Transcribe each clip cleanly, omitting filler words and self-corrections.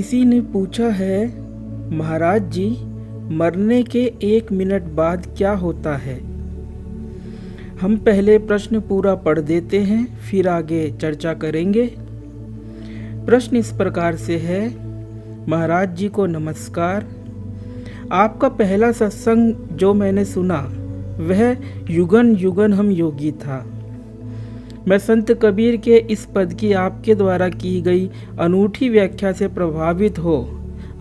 किसी ने पूछा है, महाराज जी, मरने के 1 मिनट बाद क्या होता है? हम पहले प्रश्न पूरा पढ़ देते हैं, फिर आगे चर्चा करेंगे। प्रश्न इस प्रकार से है। महाराज जी को नमस्कार। आपका पहला सत्संग जो मैंने सुना वह युगन युगन हम योगी था। मैं संत कबीर के इस पद की आपके द्वारा की गई अनूठी व्याख्या से प्रभावित हो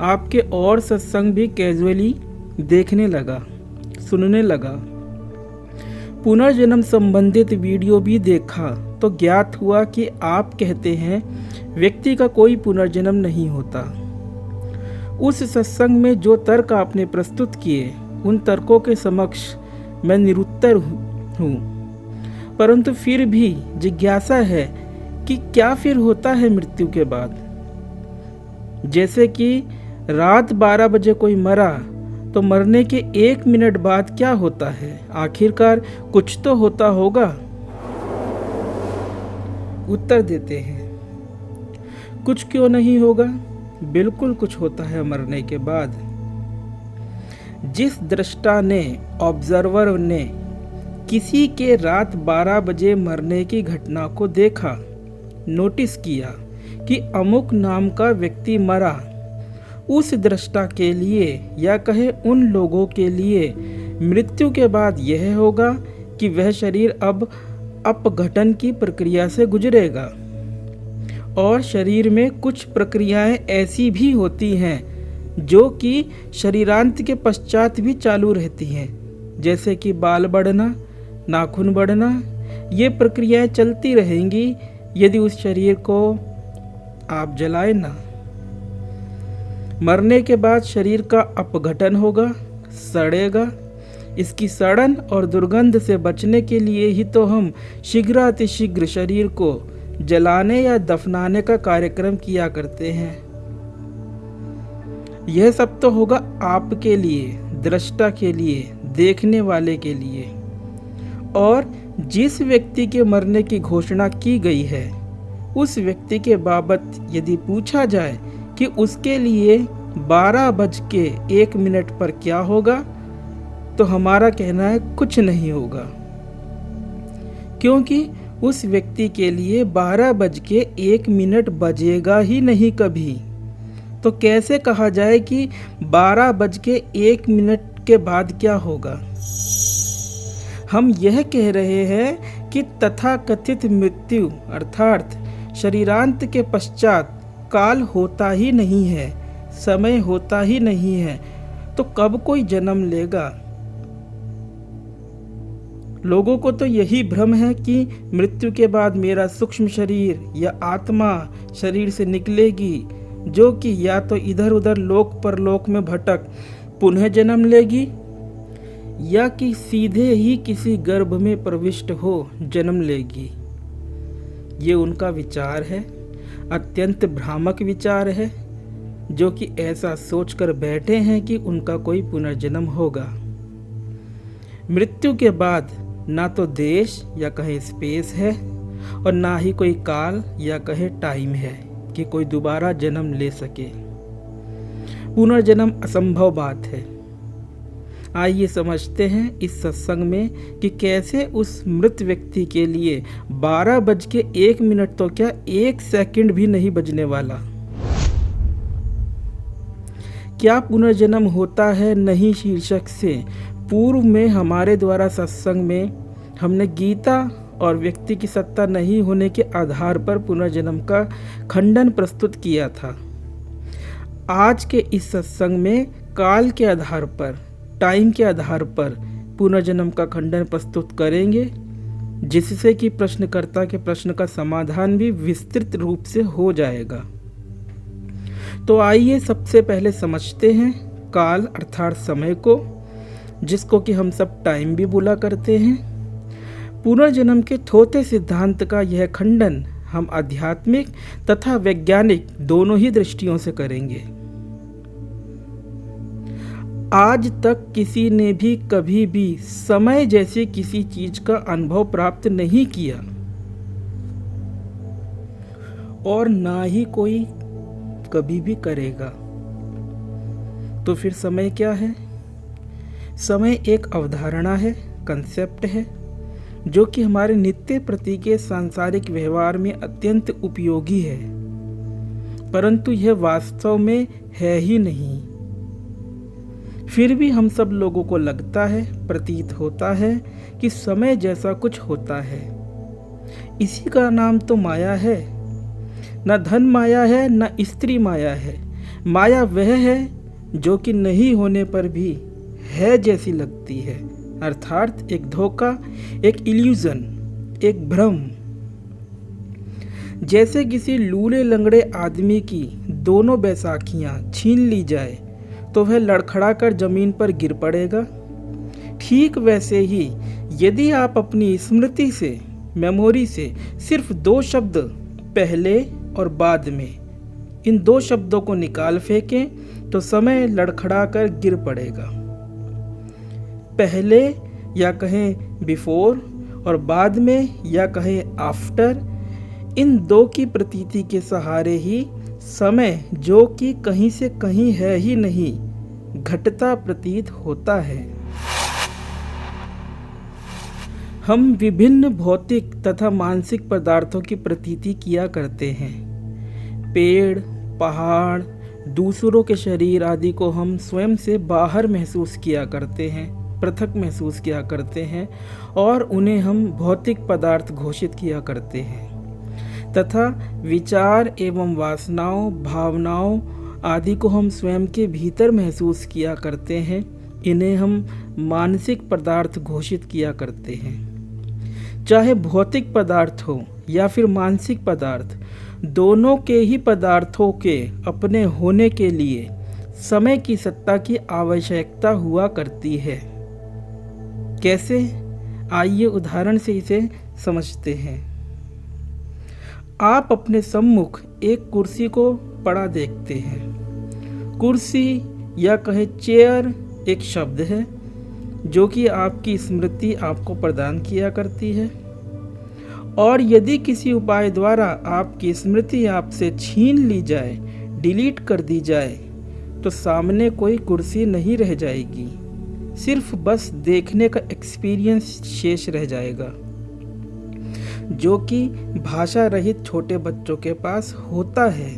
आपके और सत्संग भी कैजुअली देखने लगा, सुनने लगा। पुनर्जन्म संबंधित वीडियो भी देखा तो ज्ञात हुआ कि आप कहते हैं व्यक्ति का कोई पुनर्जन्म नहीं होता। उस सत्संग में जो तर्क आपने प्रस्तुत किए उन तर्कों के समक्ष मैं निरुत्तर हूँ, परंतु फिर भी जिज्ञासा है कि क्या फिर होता है मृत्यु के बाद। जैसे कि रात 12 बजे कोई मरा तो मरने के 1 मिनट बाद क्या होता है? आखिरकार कुछ तो होता होगा। उत्तर देते हैं, कुछ क्यों नहीं होगा? बिल्कुल कुछ होता है मरने के बाद। जिस दृष्टा ने, ऑब्जर्वर ने किसी के रात 12 बजे मरने की घटना को देखा, नोटिस किया कि अमुक नाम का व्यक्ति मरा, उस दृष्टा के लिए या कहे उन लोगों के लिए मृत्यु के बाद यह होगा कि वह शरीर अब अपघटन की प्रक्रिया से गुजरेगा। और शरीर में कुछ प्रक्रियाएं ऐसी भी होती हैं जो कि शरीरांत के पश्चात भी चालू रहती हैं, जैसे कि बाल बढ़ना, नाखून बढ़ना। ये प्रक्रियाएं चलती रहेंगी यदि उस शरीर को आप जलाए ना। मरने के बाद शरीर का अपघटन होगा, सड़ेगा। इसकी सड़न और दुर्गंध से बचने के लिए ही तो हम शीघ्रातिशीघ्र शरीर को जलाने या दफनाने का कार्यक्रम किया करते हैं। यह सब तो होगा आपके लिए, दृष्टा के लिए, देखने वाले के लिए। और जिस व्यक्ति के मरने की घोषणा की गई है उस व्यक्ति के बाबत यदि पूछा जाए कि उसके लिए 12:01 पर क्या होगा, तो हमारा कहना है कुछ नहीं होगा, क्योंकि उस व्यक्ति के लिए 12:01 बजेगा ही नहीं कभी। तो कैसे कहा जाए कि 12:01 के बाद क्या होगा? हम यह कह रहे हैं कि तथाकथित मृत्यु अर्थात शरीरांत के पश्चात काल होता ही नहीं है, समय होता ही नहीं है, तो कब कोई जन्म लेगा? लोगों को तो यही भ्रम है कि मृत्यु के बाद मेरा सूक्ष्म शरीर या आत्मा शरीर से निकलेगी, जो कि या तो इधर उधर लोक परलोक में भटक पुनः जन्म लेगी या कि सीधे ही किसी गर्भ में प्रविष्ट हो जन्म लेगी। ये उनका विचार है, अत्यंत भ्रामक विचार है, जो कि ऐसा सोचकर बैठे हैं कि उनका कोई पुनर्जन्म होगा। मृत्यु के बाद ना तो देश या कहे स्पेस है और ना ही कोई काल या कहे टाइम है कि कोई दोबारा जन्म ले सके। पुनर्जन्म असंभव बात है। आइए समझते हैं इस सत्संग में कि कैसे उस मृत व्यक्ति के लिए 12:01 तो क्या 1 सेकंड भी नहीं बजने वाला। क्या पुनर्जन्म होता है नहीं शीर्षक से पूर्व में हमारे द्वारा सत्संग में हमने गीता और व्यक्ति की सत्ता नहीं होने के आधार पर पुनर्जन्म का खंडन प्रस्तुत किया था। आज के इस सत्संग में काल के आधार पर, टाइम के आधार पर पुनर्जन्म का खंडन प्रस्तुत करेंगे, जिससे कि प्रश्नकर्ता के प्रश्न का समाधान भी विस्तृत रूप से हो जाएगा। तो आइए सबसे पहले समझते हैं काल अर्थात समय को, जिसको कि हम सब टाइम भी बोला करते हैं। पुनर्जन्म के थोथे सिद्धांत का यह खंडन हम आध्यात्मिक तथा वैज्ञानिक दोनों ही दृष्टियों से करेंगे। आज तक किसी ने भी कभी भी समय जैसी किसी चीज का अनुभव प्राप्त नहीं किया और ना ही कोई कभी भी करेगा। तो फिर समय क्या है? समय एक अवधारणा है, कंसेप्ट है, जो कि हमारे नित्य प्रति के सांसारिक व्यवहार में अत्यंत उपयोगी है, परंतु यह वास्तव में है ही नहीं। फिर भी हम सब लोगों को लगता है, प्रतीत होता है कि समय जैसा कुछ होता है। इसी का नाम तो माया है। न धन माया है, न स्त्री माया है। माया वह है जो कि नहीं होने पर भी है जैसी लगती है, अर्थात एक धोखा, एक इल्यूजन, एक भ्रम। जैसे किसी लूले लंगड़े आदमी की दोनों बैसाखियां छीन ली जाए तो वह लड़खड़ा कर जमीन पर गिर पड़ेगा। ठीक वैसे ही यदि आप अपनी स्मृति से, मेमोरी से सिर्फ 2 शब्द पहले और बाद में, इन 2 शब्दों को निकाल फेंकें तो समय लड़खड़ा कर गिर पड़ेगा। पहले या कहें बिफोर और बाद में या कहें आफ्टर, इन 2 की प्रतीति के सहारे ही समय, जो कि कहीं से कहीं है ही नहीं, घटता प्रतीत होता है। हम विभिन्न भौतिक तथा मानसिक पदार्थों की प्रतीति किया करते हैं। पेड़, पहाड़, दूसरों के शरीर आदि को हम स्वयं से बाहर महसूस किया करते हैं, पृथक महसूस किया करते हैं और उन्हें हम भौतिक पदार्थ घोषित किया करते हैं। तथा विचार एवं वासनाओं, भावनाओं आदि को हम स्वयं के भीतर महसूस किया करते हैं, इन्हें हम मानसिक पदार्थ घोषित किया करते हैं। चाहे भौतिक पदार्थ हो या फिर मानसिक पदार्थ, दोनों के ही पदार्थों के अपने होने के लिए समय की सत्ता की आवश्यकता हुआ करती है। कैसे? आइए उदाहरण से इसे समझते हैं। आप अपने सम्मुख एक कुर्सी को पड़ा देखते हैं। कुर्सी या कहे चेयर एक शब्द है जो कि आपकी स्मृति आपको प्रदान किया करती है, और यदि किसी उपाय द्वारा आपकी स्मृति आपसे छीन ली जाए, डिलीट कर दी जाए, तो सामने कोई कुर्सी नहीं रह जाएगी, सिर्फ बस देखने का एक्सपीरियंस शेष रह जाएगा, जो कि भाषा रहित छोटे बच्चों के पास होता है।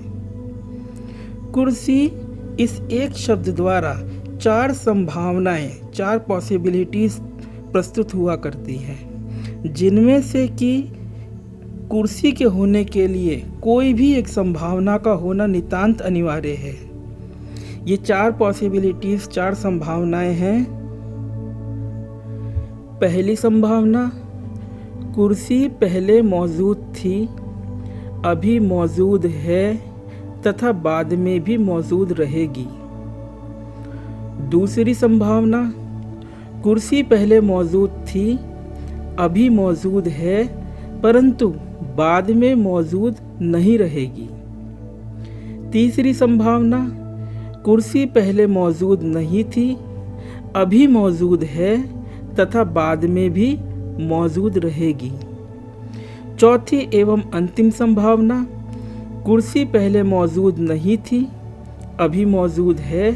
कुर्सी इस एक शब्द द्वारा 4 संभावनाएं, 4 पॉसिबिलिटीज प्रस्तुत हुआ करती हैं, जिनमें से कि कुर्सी के होने के लिए कोई भी एक संभावना का होना नितांत अनिवार्य है। ये 4 पॉसिबिलिटीज, 4 संभावनाएं हैं। पहली संभावना, कुर्सी पहले मौजूद थी, अभी मौजूद है तथा बाद में भी मौजूद रहेगी। दूसरी संभावना, कुर्सी पहले मौजूद थी, अभी मौजूद है, परंतु बाद में मौजूद नहीं रहेगी। तीसरी संभावना, कुर्सी पहले मौजूद नहीं थी, अभी मौजूद है तथा बाद में भी मौजूद रहेगी। चौथी एवं अंतिम संभावना, कुर्सी पहले मौजूद नहीं थी, अभी मौजूद है,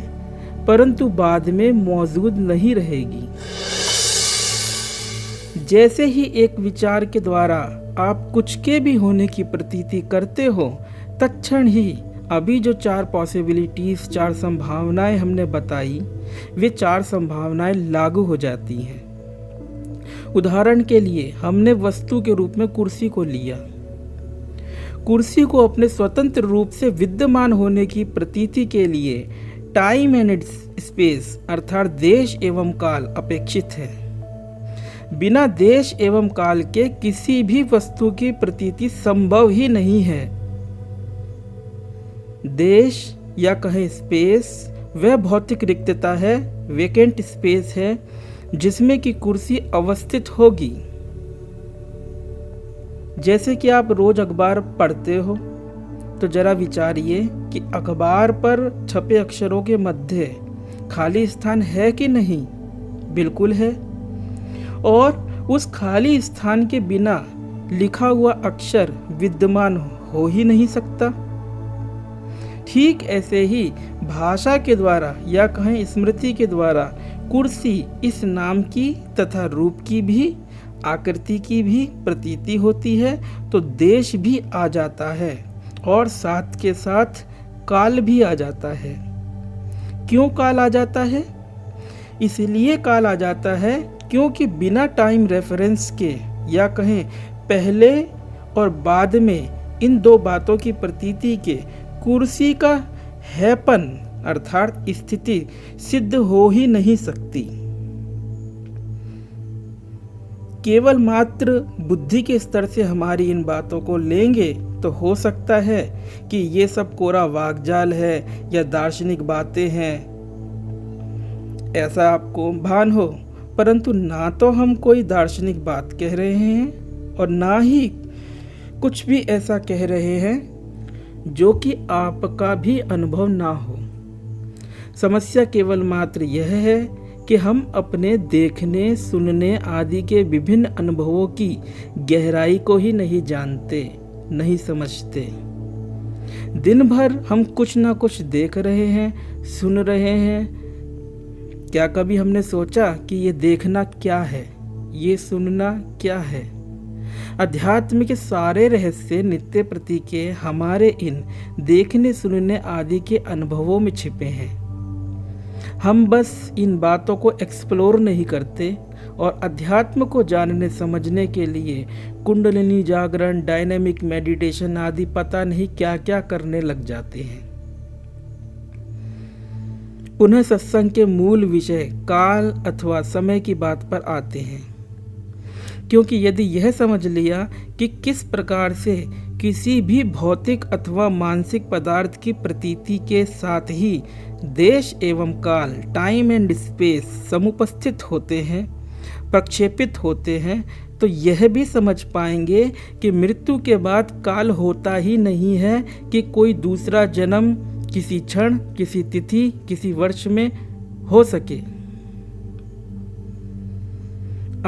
परंतु बाद में मौजूद नहीं रहेगी। जैसे ही एक विचार के द्वारा आप कुछ के भी होने की प्रतीति करते हो, तत्क्षण ही अभी जो 4 पॉसिबिलिटीज, 4 संभावनाएं हमने बताई, वे 4 संभावनाएं लागू हो जाती हैं। उदाहरण के लिए हमने वस्तु के रूप में कुर्सी को लिया। कुर्सी को अपने स्वतंत्र रूप से विद्यमान होने की प्रतीति के लिए टाइम एंड स्पेस अर्थात देश एवं काल अपेक्षित है। बिना देश एवं काल के किसी भी वस्तु की प्रतीति संभव ही नहीं है। देश या कहें स्पेस वह भौतिक रिक्तता है, वेकेंट स्पेस है, जिसमें कि कुर्सी अवस्थित होगी। जैसे कि आप रोज अखबार पढ़ते हो, तो जरा विचारिए कि अखबार पर छपे अक्षरों के मध्य खाली स्थान है कि नहीं? बिल्कुल है। और उस खाली स्थान के बिना लिखा हुआ अक्षर विद्यमान हो ही नहीं सकता। ठीक ऐसे ही भाषा के द्वारा या कहें स्मृति के द्वारा कुर्सी इस नाम की तथा रूप की भी, आकृति की भी प्रतीति होती है, तो देश भी आ जाता है और साथ के साथ काल भी आ जाता है। क्यों काल आ जाता है? इसलिए काल आ जाता है क्योंकि बिना टाइम रेफरेंस के या कहें पहले और बाद में इन दो बातों की प्रतीति के कुर्सी का हैपन अर्थात स्थिति सिद्ध हो ही नहीं सकती। केवल मात्र बुद्धि के स्तर से हमारी इन बातों को लेंगे तो हो सकता है कि ये सब कोरा वाकजाल है या दार्शनिक बातें हैं, ऐसा आपको भान हो। परंतु ना तो हम कोई दार्शनिक बात कह रहे हैं और ना ही कुछ भी ऐसा कह रहे हैं जो कि आपका भी अनुभव ना हो। समस्या केवल मात्र यह है कि हम अपने देखने, सुनने आदि के विभिन्न अनुभवों की गहराई को ही नहीं जानते, नहीं समझते। दिन भर हम कुछ ना कुछ देख रहे हैं, सुन रहे हैं। क्या कभी हमने सोचा कि ये देखना क्या है, ये सुनना क्या है? अध्यात्म के सारे रहस्य नित्य प्रति के हमारे इन देखने, सुनने आदि के अनुभवों में छिपे हैं। हम बस इन बातों को एक्सप्लोर नहीं करते और अध्यात्म को जानने समझने के लिए कुंडलिनी जागरण, डायनेमिक मेडिटेशन आदि पता नहीं क्या क्या करने लग जाते हैं। पुनः सत्संग के मूल विषय काल अथवा समय की बात पर आते हैं, क्योंकि यदि यह समझ लिया कि किस प्रकार से किसी भी भौतिक अथवा मानसिक पदार्थ की प्रतीति के साथ ही देश एवं काल, टाइम एंड स्पेस समुपस्थित होते हैं, प्रक्षेपित होते हैं, तो यह भी समझ पाएंगे कि मृत्यु के बाद काल होता ही नहीं है कि कोई दूसरा जन्म किसी क्षण, किसी तिथि, किसी वर्ष में हो सके।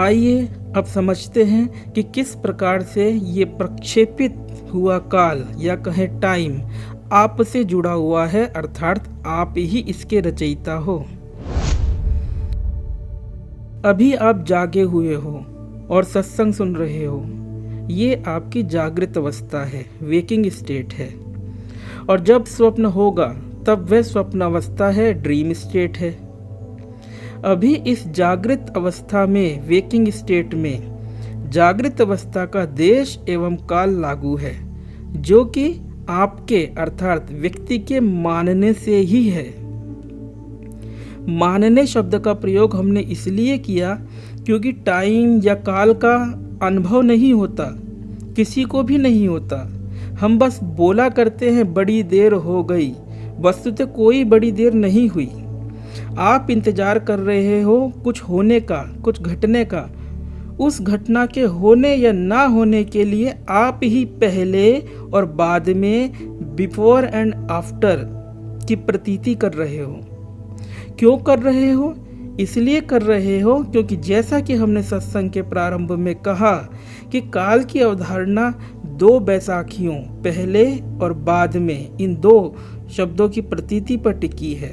आइए अब समझते हैं कि किस प्रकार से ये प्रक्षेपित हुआ काल या कहें टाइम आपसे जुड़ा हुआ है, अर्थात आप ही इसके रचयिता हो। अभी आप जागे हुए हो और सत्संग सुन रहे हो, ये आपकी जागृत अवस्था है, वेकिंग स्टेट है। और जब स्वप्न होगा तब वह स्वप्न अवस्था है, ड्रीम स्टेट है। अभी इस जागृत अवस्था में, वेकिंग स्टेट में, जागृत अवस्था का देश एवं काल लागू है, जो कि आपके अर्थात व्यक्ति के मानने से ही है। मानने शब्द का प्रयोग हमने इसलिए किया क्योंकि टाइम या काल का अनुभव नहीं होता, किसी को भी नहीं होता। हम बस बोला करते हैं बड़ी देर हो गई, वस्तुतः कोई बड़ी देर नहीं हुई। आप इंतजार कर रहे हो कुछ होने का, कुछ घटने का। उस घटना के होने या ना होने के लिए आप ही पहले और बाद में, बिफोर एंड आफ्टर की प्रतीति कर रहे हो। क्यों कर रहे हो? इसलिए कर रहे हो क्योंकि जैसा कि हमने सत्संग के प्रारंभ में कहा कि काल की अवधारणा दो बैसाखियों, पहले और बाद में, इन दो शब्दों की प्रतीति पर टिकी है।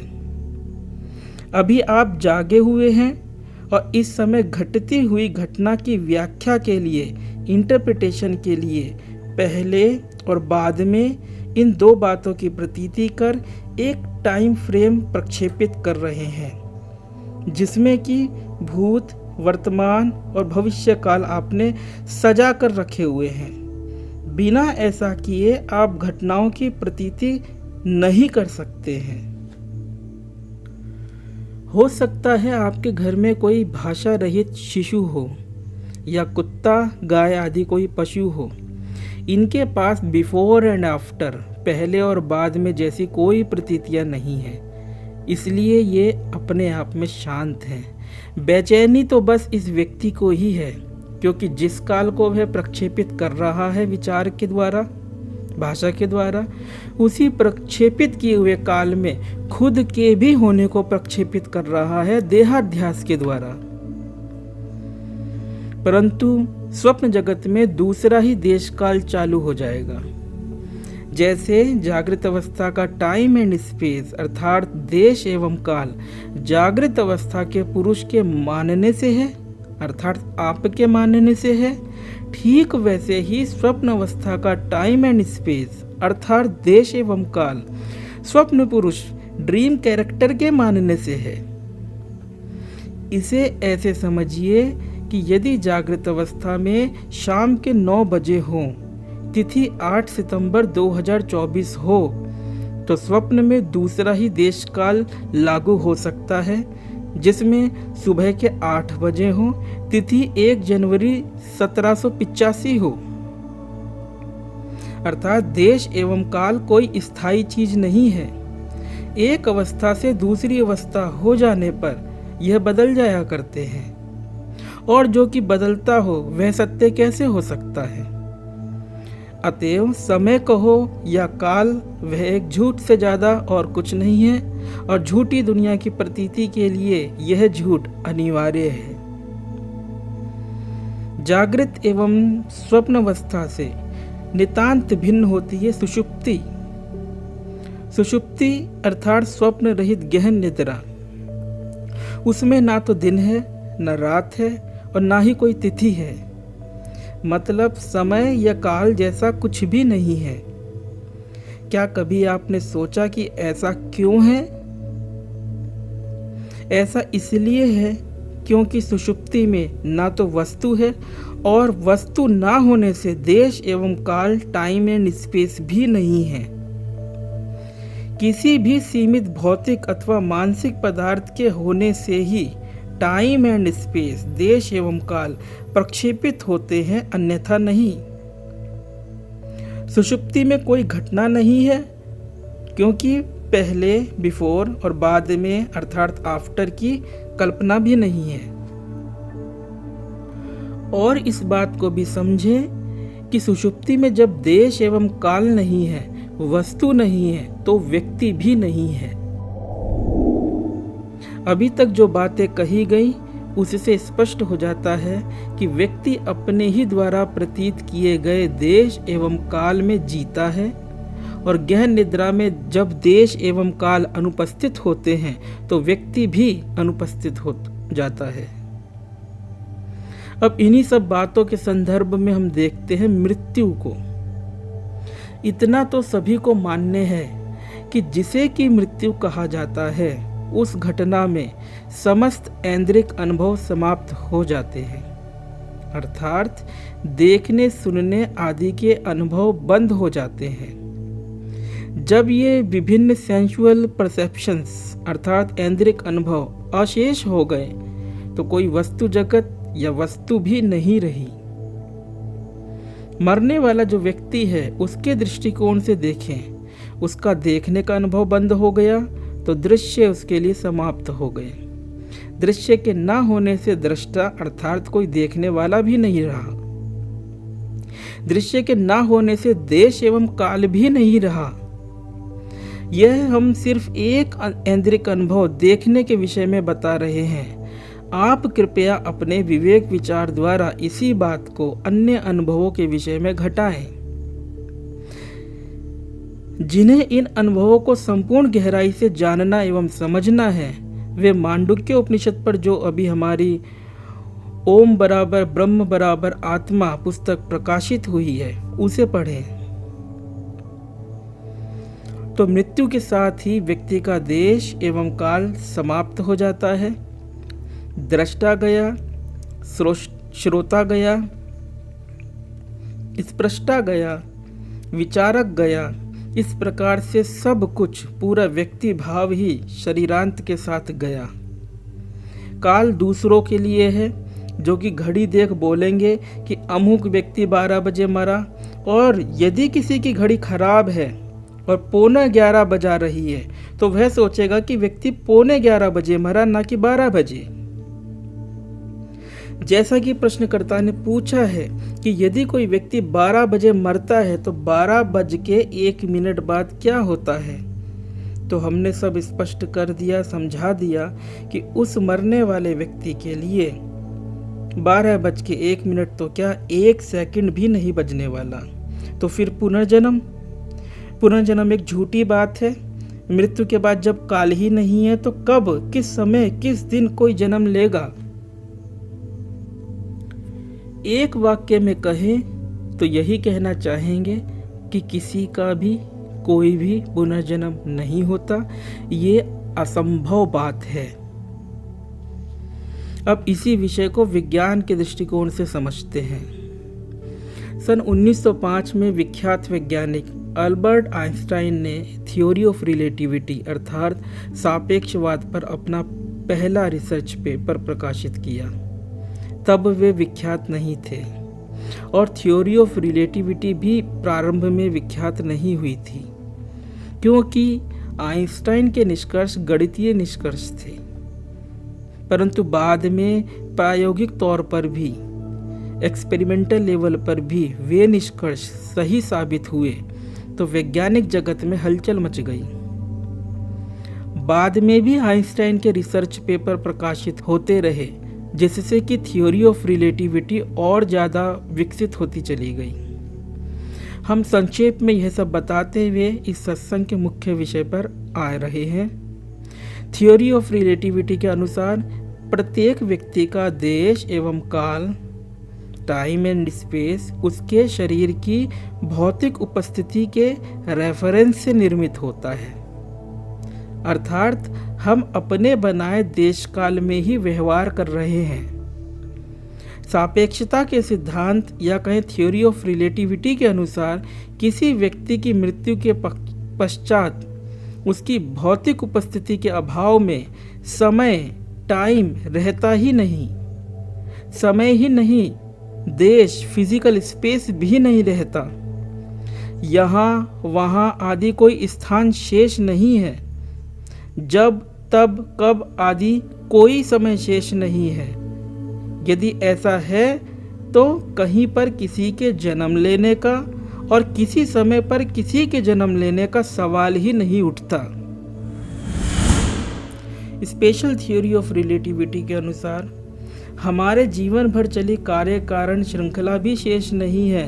अभी आप जागे हुए हैं और इस समय घटती हुई घटना की व्याख्या के लिए, इंटरप्रिटेशन के लिए पहले और बाद में इन दो बातों की प्रतीति कर एक टाइम फ्रेम प्रक्षेपित कर रहे हैं, जिसमें कि भूत, वर्तमान और भविष्य काल आपने सजा कर रखे हुए हैं। बिना ऐसा किए आप घटनाओं की प्रतीति नहीं कर सकते हैं। हो सकता है आपके घर में कोई भाषा रहित शिशु हो या कुत्ता, गाय आदि कोई पशु हो। इनके पास बिफोर एंड आफ्टर, पहले और बाद में जैसी कोई प्रतीतियां नहीं है, इसलिए ये अपने आप में शांत हैं। बेचैनी तो बस इस व्यक्ति को ही है, क्योंकि जिस काल को वह प्रक्षेपित कर रहा है विचार के द्वारा, भाषा के द्वारा, उसी प्रक्षेपित किए हुए काल में खुद के भी होने को प्रक्षेपित कर रहा है देहाध्यास के द्वारा। परंतु स्वप्न जगत में दूसरा ही देश काल चालू हो जाएगा। जैसे जागृत अवस्था का टाइम एंड स्पेस अर्थात देश एवं काल जागृत अवस्था के पुरुष के मानने से है अर्थात आपके मानने से है, ठीक वैसे ही स्वप्न अवस्था का टाइम एंड स्पेस अर्थात देश एवं काल स्वप्न पुरुष ड्रीम कैरेक्टर के मानने से है। इसे ऐसे समझिए कि यदि जागृत अवस्था में शाम के 9 बजे हो, तिथि 8 सितंबर 2024 हो, तो स्वप्न में दूसरा ही देश काल लागू हो सकता है, जिसमें सुबह के 8 बजे हो, तिथि 1 जनवरी 1785 हो। अर्थात देश एवं काल कोई स्थायी चीज नहीं है। एक अवस्था से दूसरी अवस्था हो जाने पर यह बदल जाया करते हैं, और जो कि बदलता हो वह सत्य कैसे हो सकता है। अतएव समय कहो या काल, वह एक झूठ से ज्यादा और कुछ नहीं है, और झूठी दुनिया की प्रतीति के लिए यह झूठ अनिवार्य है। जागृत एवं स्वप्न अवस्था से नितांत भिन्न होती है सुषुप्ति। सुषुप्ति अर्थात स्वप्न रहित गहन निद्रा। उसमें ना तो दिन है, न रात है, और ना ही कोई तिथि है। मतलब समय या काल जैसा कुछ भी नहीं है। क्या कभी आपने सोचा कि ऐसा क्यों है? ऐसा इसलिए है क्योंकि सुषुप्ति में ना तो वस्तु है, और वस्तु ना होने से देश एवं काल टाइम एंड स्पेस भी नहीं है। किसी भी सीमित भौतिक अथवा मानसिक पदार्थ के होने से ही टाइम एंड स्पेस देश एवं काल प्रक्षेपित होते हैं, अन्यथा नहीं। सुषुप्ति में कोई घटना नहीं है, क्योंकि पहले, बिफोर और बाद में अर्थात आफ्टर की कल्पना भी नहीं है। और इस बात को भी समझें कि सुषुप्ति में जब देश एवं काल नहीं है, वस्तु नहीं है, तो व्यक्ति भी नहीं है। अभी तक जो बातें कही गई उससे स्पष्ट हो जाता है कि व्यक्ति अपने ही द्वारा प्रतीत किए गए देश एवं काल में जीता है, और गहन निद्रा में जब देश एवं काल अनुपस्थित होते हैं तो व्यक्ति भी अनुपस्थित हो जाता है। अब इन्हीं सब बातों के संदर्भ में हम देखते हैं मृत्यु को। इतना तो सभी को मान्य है कि जिसे कि मृत्यु कहा जाता है, उस घटना में समस्त ऐन्द्रिक अनुभव समाप्त हो जाते हैं, अर्थात देखने सुनने आदि के अनुभव बंद हो जाते हैं। जब ये विभिन्न सेंसुअल परसेप्शंस अर्थात ऐन्द्रिक अनुभव अशेष हो गए, तो कोई वस्तु जगत या वस्तु भी नहीं रही। मरने वाला जो व्यक्ति है उसके दृष्टिकोण से देखें, उसका देखने का अनुभव बंद हो गया तो दृश्य उसके लिए समाप्त हो गए। दृश्य के ना होने से दृष्टा अर्थात कोई देखने वाला भी नहीं रहा। दृश्य के ना होने से देश एवं काल भी नहीं रहा। यह हम सिर्फ एक ऐन्द्रिक अनुभव देखने के विषय में बता रहे हैं। आप कृपया अपने विवेक विचार द्वारा इसी बात को अन्य अनुभवों के विषय में घटाएं। जिन्हें इन अनुभवों को संपूर्ण गहराई से जानना एवं समझना है, वे मांडुक्य उपनिषद पर जो अभी हमारी ओम बराबर ब्रह्म बराबर आत्मा पुस्तक प्रकाशित हुई है, उसे पढ़ें। तो मृत्यु के साथ ही व्यक्ति का देश एवं काल समाप्त हो जाता है। दृष्टा गया, श्रोता गया, स्पृष्टा गया, विचारक गया। इस प्रकार से सब कुछ पूरा व्यक्ति भाव ही शरीरांत के साथ गया। काल दूसरों के लिए है, जो कि घड़ी देख बोलेंगे कि अमुक व्यक्ति 12 बजे मरा, और यदि किसी की घड़ी खराब है और 11:15 बजा रही है तो वह सोचेगा कि व्यक्ति 11:15 बजे मरा, ना कि 12 बजे। जैसा कि प्रश्नकर्ता ने पूछा है कि यदि कोई व्यक्ति 12 बजे मरता है तो 12:01 बाद क्या होता है, तो हमने सब स्पष्ट कर दिया, समझा दिया कि उस मरने वाले व्यक्ति के लिए 12:01 तो क्या 1 सेकंड भी नहीं बजने वाला। तो फिर पुनर्जन्म, पुनर्जन्म एक झूठी बात है। मृत्यु के बाद जब काल ही नहीं है तो कब, किस समय, किस दिन कोई जन्म लेगा? एक वाक्य में कहें तो यही कहना चाहेंगे कि किसी का भी कोई भी पुनर्जन्म नहीं होता। ये असंभव बात है। अब इसी विषय को विज्ञान के दृष्टिकोण से समझते हैं। सन 1905 में विख्यात वैज्ञानिक अल्बर्ट आइंस्टाइन ने थ्योरी ऑफ रिलेटिविटी अर्थात सापेक्षवाद पर अपना पहला रिसर्च पेपर प्रकाशित किया। तब वे विख्यात नहीं थे और थ्योरी ऑफ रिलेटिविटी भी प्रारंभ में विख्यात नहीं हुई थी, क्योंकि आइंस्टाइन के निष्कर्ष गणितीय निष्कर्ष थे। परंतु बाद में प्रायोगिक तौर पर भी, एक्सपेरिमेंटल लेवल पर भी वे निष्कर्ष सही साबित हुए तो वैज्ञानिक जगत में हलचल मच गई। बाद में भी आइंस्टाइन के रिसर्च पेपर प्रकाशित होते रहे, जिससे कि थ्योरी ऑफ रिलेटिविटी और ज़्यादा विकसित होती चली गई। हम संक्षेप में यह सब बताते हुए इस सत्संग के मुख्य विषय पर आ रहे हैं। थ्योरी ऑफ रिलेटिविटी के अनुसार प्रत्येक व्यक्ति का देश एवं काल, टाइम एंड स्पेस, उसके शरीर की भौतिक उपस्थिति के रेफरेंस से निर्मित होता है। अर्थात हम अपने बनाए देश काल में ही व्यवहार कर रहे हैं। सापेक्षता के सिद्धांत या कहें थ्योरी ऑफ रिलेटिविटी के अनुसार किसी व्यक्ति की मृत्यु के पश्चात उसकी भौतिक उपस्थिति के अभाव में समय, टाइम रहता ही नहीं। समय ही नहीं, देश, फिजिकल स्पेस भी नहीं रहता। यहाँ वहाँ आदि कोई स्थान शेष नहीं है। जब, तब, कब आदि कोई समय शेष नहीं है। यदि ऐसा है तो कहीं पर किसी के जन्म लेने का और किसी समय पर किसी के जन्म लेने का सवाल ही नहीं उठता। स्पेशल थ्योरी ऑफ रिलेटिविटी के अनुसार हमारे जीवन भर चली कार्य कारण श्रृंखला भी शेष नहीं है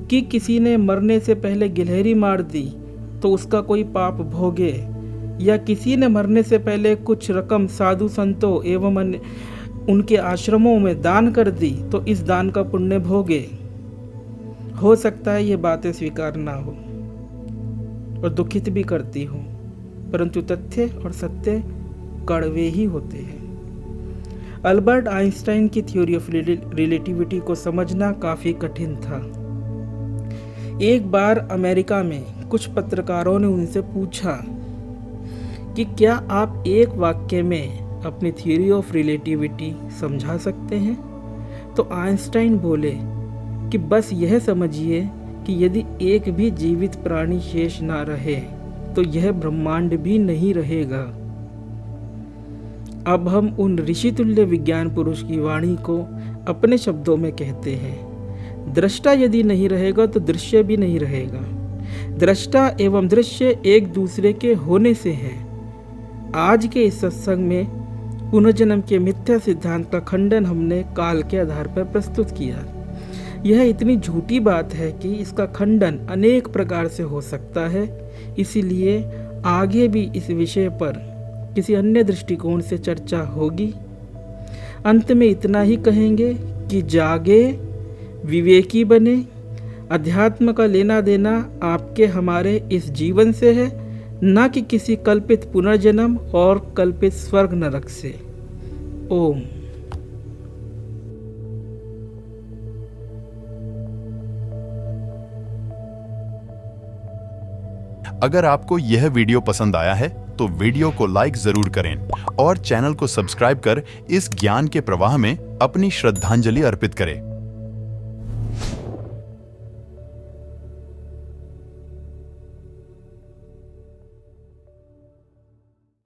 कि किसी ने मरने से पहले गिलहरी मार दी तो उसका कोई पाप भोगे, या किसी ने मरने से पहले कुछ रकम साधु संतों एवं अन्य उनके आश्रमों में दान कर दी तो इस दान का पुण्य भोगे। हो सकता है ये बातें स्वीकार ना हो और दुखित भी करती हो, परंतु तथ्य और सत्य कड़वे ही होते हैं। अल्बर्ट आइंस्टाइन की थ्योरी ऑफ रिलेटिविटी को समझना काफ़ी कठिन था। एक बार अमेरिका में कुछ पत्रकारों ने उनसे पूछा कि क्या आप एक वाक्य में अपनी थ्योरी ऑफ रिलेटिविटी समझा सकते हैं? तो आइंस्टाइन बोले कि बस यह समझिए कि यदि एक भी जीवित प्राणी शेष ना रहे तो यह ब्रह्मांड भी नहीं रहेगा। अब हम उन ऋषितुल्य विज्ञान पुरुष की वाणी को अपने शब्दों में कहते हैं। दृष्टा यदि नहीं रहेगा तो दृश्य भी नहीं रहेगा। दृष्टा एवं दृश्य एक दूसरे के होने से हैं। आज के इस सत्संग में पुनर्जन्म के मिथ्या सिद्धांत का खंडन हमने काल के आधार पर प्रस्तुत किया। यह इतनी झूठी बात है कि इसका खंडन अनेक प्रकार से हो सकता है, इसीलिए आगे भी इस विषय पर किसी अन्य दृष्टिकोण से चर्चा होगी। अंत में इतना ही कहेंगे कि जागे, विवेकी बने। अध्यात्म का लेना देना आपके हमारे इस जीवन से है, न कि किसी कल्पित पुनर्जन्म और कल्पित स्वर्ग नरक से। ओम। अगर आपको यह वीडियो पसंद आया है तो वीडियो को लाइक जरूर करें और चैनल को सब्सक्राइब कर इस ज्ञान के प्रवाह में अपनी श्रद्धांजलि अर्पित करें।